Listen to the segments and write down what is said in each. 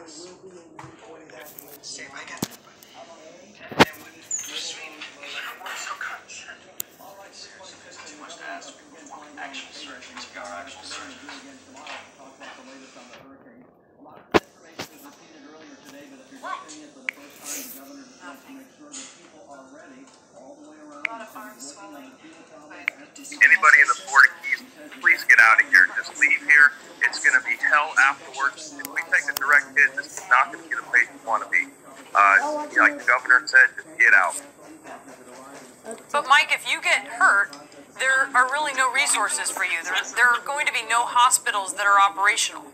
See if I get it. And it wouldn't swing so constant. Seriously, it's too much to ask for actual surgeons, our actual surgeons. Anybody in the Florida Keys, please get out of here. Just leave here. It's going to be hell afterwards. If we take a direct hit, this is not going to be the place you want to be. Like the governor said, just get out. But Mike, if you get hurt, there are really no resources for you. There are going to be no hospitals that are operational.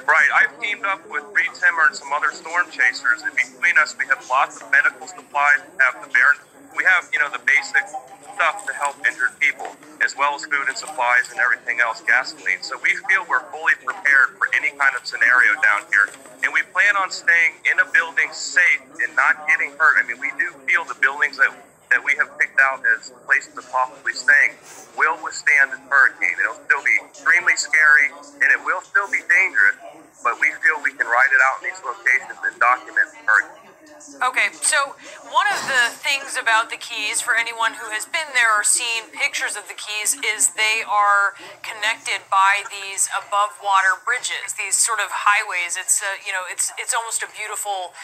Right, I've teamed up with Reed Timmer and some other storm chasers, and between us we have lots of medical supplies. We have the basic stuff to help injured people, as well as food and supplies and everything else, gasoline. So we feel we're fully prepared for any kind of scenario down here, and we plan on staying in a building safe and not getting hurt. I mean, we do feel the buildings that we have picked out as places to possibly staying will withstand this hurricane. It'll still be extremely scary, and it will still be dangerous, but we feel we can ride it out in these locations and document the hurricane. Okay, so one of the things about the Keys, for anyone who has been there or seen pictures of the Keys, is they are connected by these above water bridges, these sort of highways. It's it's almost a beautiful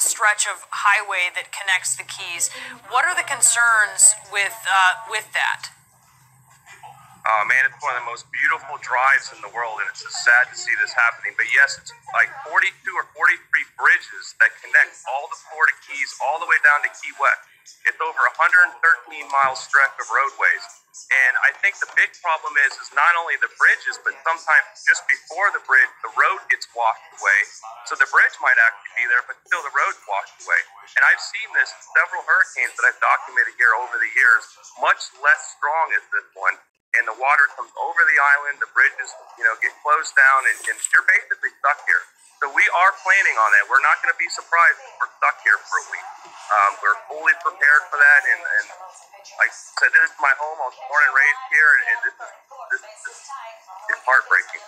stretch of highway that connects the Keys. What are the concerns with that? Man, it's one of the most beautiful drives in the world, and it's just sad to see this happening. But yes, it's like 42 or 43 bridges that connect all the Florida Keys all the way down to Key West. It's over 113-mile stretch of roadways. And I think the big problem is not only the bridges, but sometimes just before the bridge, the road gets washed away. So the bridge might actually be there, but still the road's washed away. And I've seen this in several hurricanes that I've documented here over the years, much less strong as this one. And the water comes over the island, the bridges, get closed down, and you're basically stuck here. So we are planning on that. We're not going to be surprised if we're stuck here for a week. We're fully prepared for that, and like I said, this is my home. I was born and raised here, and this is heartbreaking.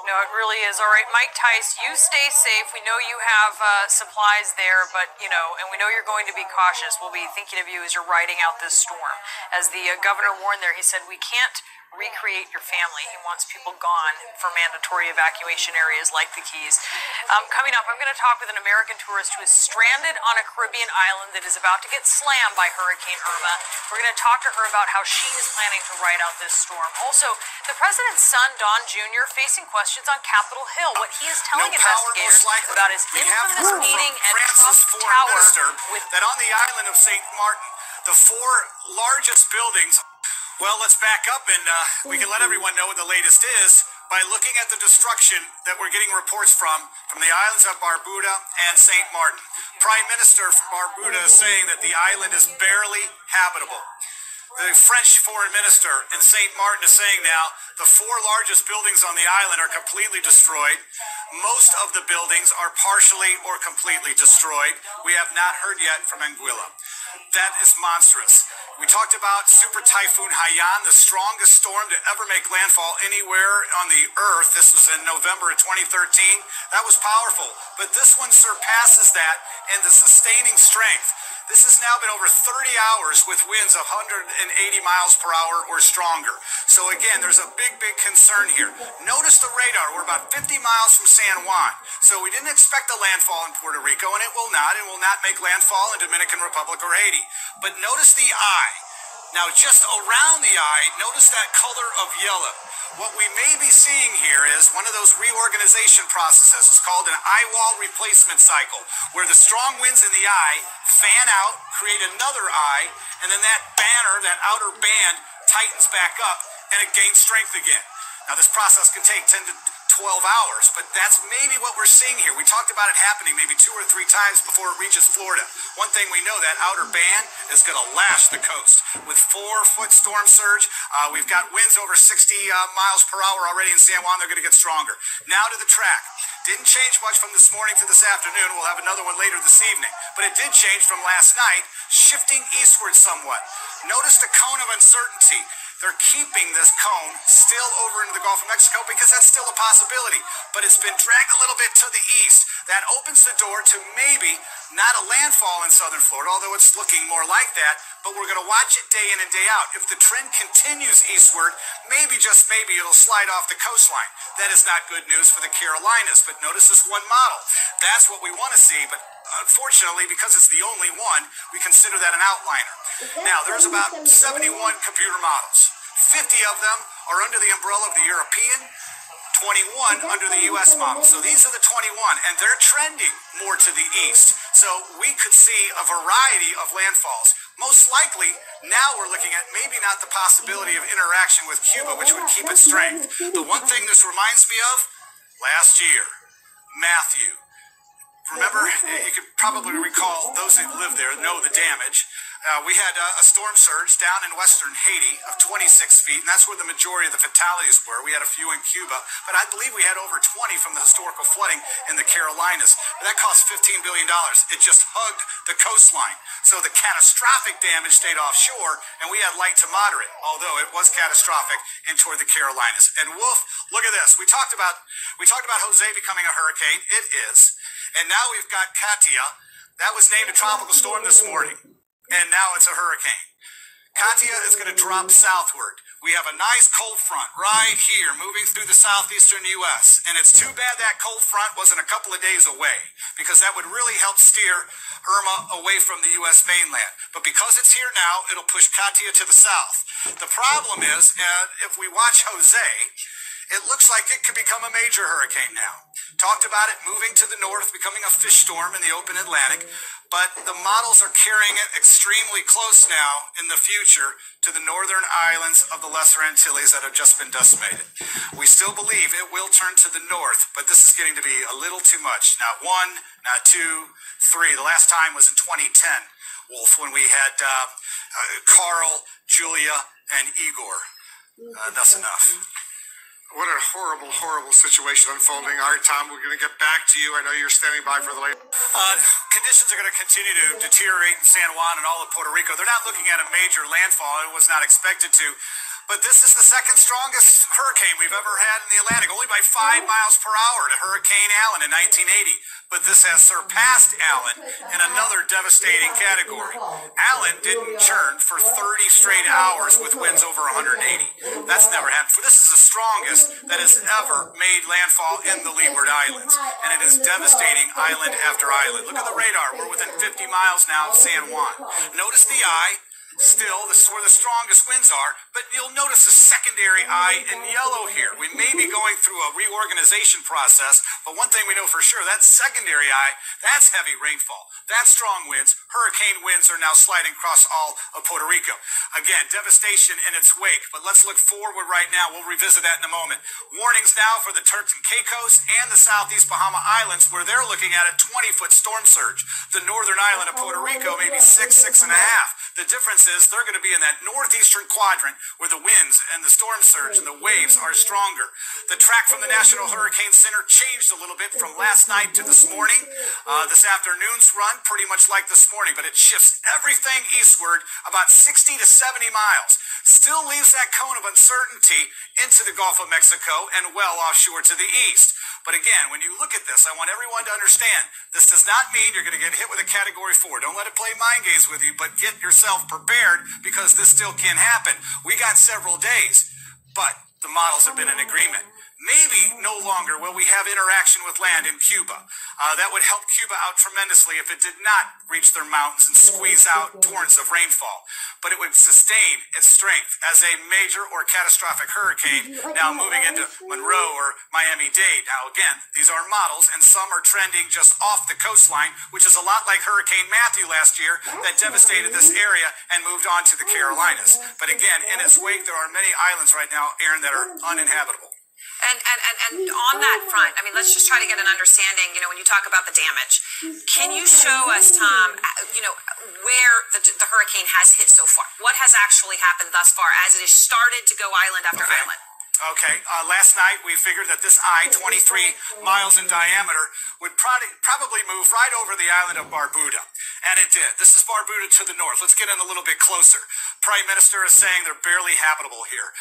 No, it really is. All right, Mike Tice, you stay safe. We know you have supplies there, but, and we know you're going to be cautious. We'll be thinking of you as you're riding out this storm. As the governor warned there, he said, we can't recreate your family. He wants people gone for mandatory evacuation areas like the Keys. Coming up, I'm going to talk with an American tourist who is stranded on a Caribbean island that is about to get slammed by Hurricane Irma. We're going to talk to her about how she is planning to ride out this storm. Also, the president's son, Don Jr., facing questions on Capitol Hill, what he is telling investigators about his infamous meeting at Trump Tower with that on the island of St. Martin, the four largest buildings. Well, let's back up and we can let everyone know what the latest is by looking at the destruction that we're getting reports from the islands of Barbuda and St. Martin. Prime Minister Barbuda is saying that the island is barely habitable. The French foreign minister in St. Martin is saying now the four largest buildings on the island are completely destroyed. Most of the buildings are partially or completely destroyed. We have not heard yet from Anguilla. That is monstrous. We talked about Super Typhoon Haiyan, the strongest storm to ever make landfall anywhere on the earth. This was in November of 2013. That was powerful. But this one surpasses that in the sustaining strength. This has now been over 30 hours with winds of 180 miles per hour or stronger. So again, there's a big concern here. Notice the radar. We're about 50 miles from San Juan. So we didn't expect a landfall in Puerto Rico, and it will not make landfall in Dominican Republic or Haiti. But notice the eye. Now, just around the eye, notice that color of yellow. What we may be seeing here is one of those reorganization processes. It's called an eye wall replacement cycle, where the strong winds in the eye fan out, create another eye, and then that banner, that outer band, tightens back up, and it gains strength again. Now, this process can take 10 to 12 hours, but that's maybe what we're seeing here. We talked about it happening maybe 2 or 3 times before it reaches Florida. One thing we know, that outer band is going to lash the coast with 4-foot storm surge. We've got winds over 60 miles per hour already in San Juan. They're going to get stronger. Now to the track. Didn't change much from this morning to this afternoon. We'll have another one later this evening. But it did change from last night, shifting eastward somewhat. Notice the cone of uncertainty. they're keeping this cone still over into the Gulf of Mexico because that's still a possibility. But it's been dragged a little bit to the east. That opens the door to maybe not a landfall in southern Florida, although it's looking more like that. But we're going to watch it day in and day out. If the trend continues eastward, maybe, just maybe, it'll slide off the coastline. That is not good news for the Carolinas. But notice this one model. That's what we want to see. But unfortunately, because it's the only one, we consider that an outliner. Now, there's about 71 computer models. 50 of them are under the umbrella of the European, 21 under the U.S. model. So these are the 21, and they're trending more to the east. So we could see a variety of landfalls. Most likely, now we're looking at maybe not the possibility of interaction with Cuba, which would keep its strength. The one thing this reminds me of, last year, Matthew. Remember, you could probably recall, those who lived there know the damage. We had a storm surge down in western Haiti of 26 feet, and that's where the majority of the fatalities were. We had a few in Cuba, but I believe we had over 20 from the historical flooding in the Carolinas. But that cost $15 billion. It just hugged the coastline. So the catastrophic damage stayed offshore, and we had light to moderate, although it was catastrophic in toward the Carolinas. And Wolf, look at this. We talked about Jose becoming a hurricane. It is. And now we've got Katia. That was named a tropical storm this morning. And now it's a hurricane. Katia is going to drop southward. We have a nice cold front right here moving through the southeastern U.S. And it's too bad that cold front wasn't a couple of days away, because that would really help steer Irma away from the U.S. mainland. But because it's here now, it'll push Katia to the south. The problem is, if we watch Jose, it looks like it could become a major hurricane now. Talked about it moving to the north, becoming a fish storm in the open Atlantic, but the models are carrying it extremely close now in the future to the northern islands of the Lesser Antilles that have just been decimated. We still believe it will turn to the north, but this is getting to be a little too much. Not one, not two, three. The last time was in 2010, Wolf, when we had Carl, Julia, and Igor. That's enough. What a horrible, horrible situation unfolding. All right, Tom, we're going to get back to you. I know you're standing by for the late. Conditions are going to continue to deteriorate in San Juan and all of Puerto Rico. They're not looking at a major landfall. It was not expected to. But this is the second strongest hurricane we've ever had in the Atlantic, only by 5 miles per hour to Hurricane Allen in 1980. But this has surpassed Allen in another devastating category. Allen didn't churn for 30 straight hours with winds over 180. That's never happened. This is the strongest that has ever made landfall in the Leeward Islands. And it is devastating island after island. Look at the radar. We're within 50 miles now of San Juan. Notice the eye. Still, this is where the strongest winds are, but you'll notice the secondary eye in yellow here. We may be going through a reorganization process, but one thing we know for sure, that secondary eye, that's heavy rainfall. That's strong winds. Hurricane winds are now sliding across all of Puerto Rico. Again, devastation in its wake, but let's look forward right now. We'll revisit that in a moment. Warnings now for the Turks and Caicos and the Southeast Bahama Islands, where they're looking at a 20-foot storm surge. The northern island of Puerto Rico, maybe 6, 6.5. The difference is they're going to be in that northeastern quadrant where the winds and the storm surge and the waves are stronger. The track from the National Hurricane Center changed a little bit from last night to this morning. This afternoon's run, pretty much like this morning, but it shifts everything eastward about 60 to 70 miles. Still leaves that cone of uncertainty into the Gulf of Mexico and well offshore to the east. But again, when you look at this, I want everyone to understand, this does not mean you're going to get hit with a Category 4. Don't let it play mind games with you, but get yourself prepared, because this still can happen. We got several days, but the models have been in agreement. Maybe no longer will we have interaction with land in Cuba. That would help Cuba out tremendously if it did not reach their mountains and squeeze out torrents of rainfall. But it would sustain its strength as a major or catastrophic hurricane, now moving into Monroe or Miami-Dade. Now again, these are models, and some are trending just off the coastline, which is a lot like Hurricane Matthew last year that devastated this area and moved on to the Carolinas. But again, in its wake, there are many islands right now, Aaron, that are uninhabitable. And on that front, I mean, let's just try to get an understanding, when you talk about the damage. Can you show us, Tom, where the hurricane has hit so far? What has actually happened thus far as it has started to go island after island? Okay, last night we figured that this eye, 23 miles in diameter, would probably move right over the island of Barbuda. And it did. This is Barbuda to the north. Let's get in a little bit closer. Prime Minister is saying they're barely habitable here.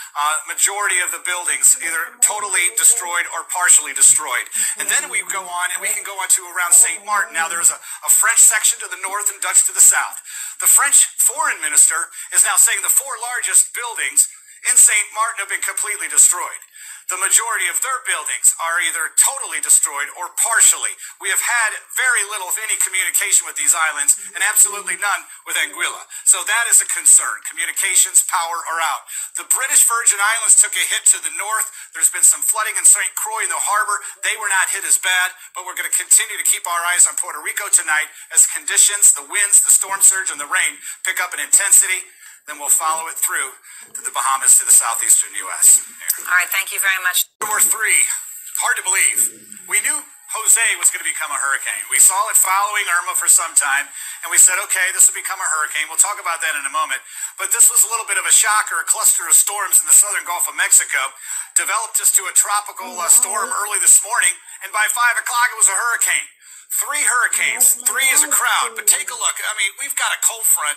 Majority of the buildings either totally destroyed or partially destroyed. And then we go on, and we can go on to around St. Martin. Now there's a French section to the north and Dutch to the south. The French foreign minister is now saying the 4 largest buildings in St. Martin have been completely destroyed. The majority of their buildings are either totally destroyed or partially. We have had very little, if any, communication with these islands, and absolutely none with Anguilla. So that is a concern. Communications, power are out. The British Virgin Islands took a hit to the north. There's been some flooding in St. Croix in the harbor. They were not hit as bad, but we're going to continue to keep our eyes on Puerto Rico tonight as conditions, the winds, the storm surge, and the rain pick up in intensity. Then we'll follow it through to the Bahamas, to the southeastern U.S. All right, thank you very much. Number 3, hard to believe. We knew Jose was going to become a hurricane. We saw it following Irma for some time, and we said, okay, this will become a hurricane. We'll talk about that in a moment. But this was a little bit of a shocker. A cluster of storms in the southern Gulf of Mexico developed us to a tropical storm early this morning, and by 5 o'clock it was a hurricane. 3 hurricanes, 3 is a crowd. But take a look. I mean, we've got a cold front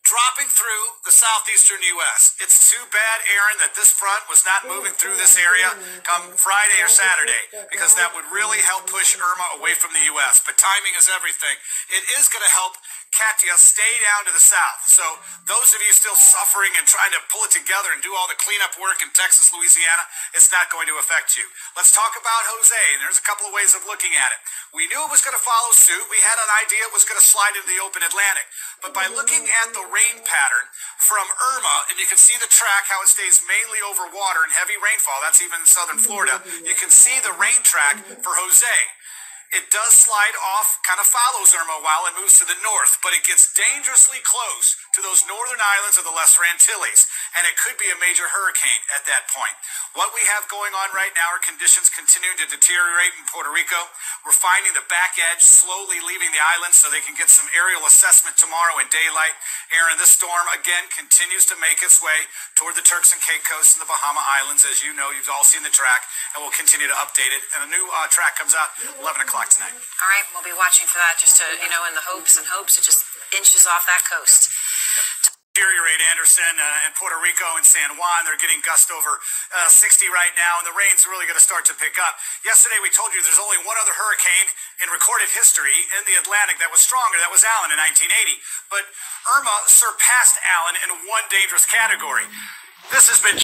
dropping through the southeastern U.S. It's too bad, Aaron, that this front was not moving through this area come Friday or Saturday, because that would really help push Irma away from the U.S. But timing is everything. It is going to help Katia stay down to the south. So those of you still suffering and trying to pull it together and do all the cleanup work in Texas, Louisiana, it's not going to affect you. Let's talk about Jose, and there's a couple of ways of looking at it. We knew it was going to follow suit. We had an idea it was going to slide into the open Atlantic. But by looking at the rain pattern from Irma, and you can see the track, how it stays mainly over water and heavy rainfall, that's even in southern Florida, you can see the rain track for Jose. It does slide off, kind of follows Irma while it moves to the north, but it gets dangerously close to those northern islands of the Lesser Antilles, and it could be a major hurricane at that point. What we have going on right now are conditions continuing to deteriorate in Puerto Rico. We're finding the back edge slowly leaving the island so they can get some aerial assessment tomorrow in daylight. Aaron, this storm, again, continues to make its way toward the Turks and Caicos and the Bahama Islands. As you know, you've all seen the track, and we'll continue to update it. And a new track comes out 11 o'clock tonight. All right, we'll be watching for that just to, in the hopes it just inches off that coast. Deteriorate Anderson and Puerto Rico and San Juan. They're getting gust over 60 right now, and the rain's really going to start to pick up. Yesterday we told you there's only one other hurricane in recorded history in the Atlantic that was stronger. That was Allen in 1980. But Irma surpassed Allen in one dangerous category. This has been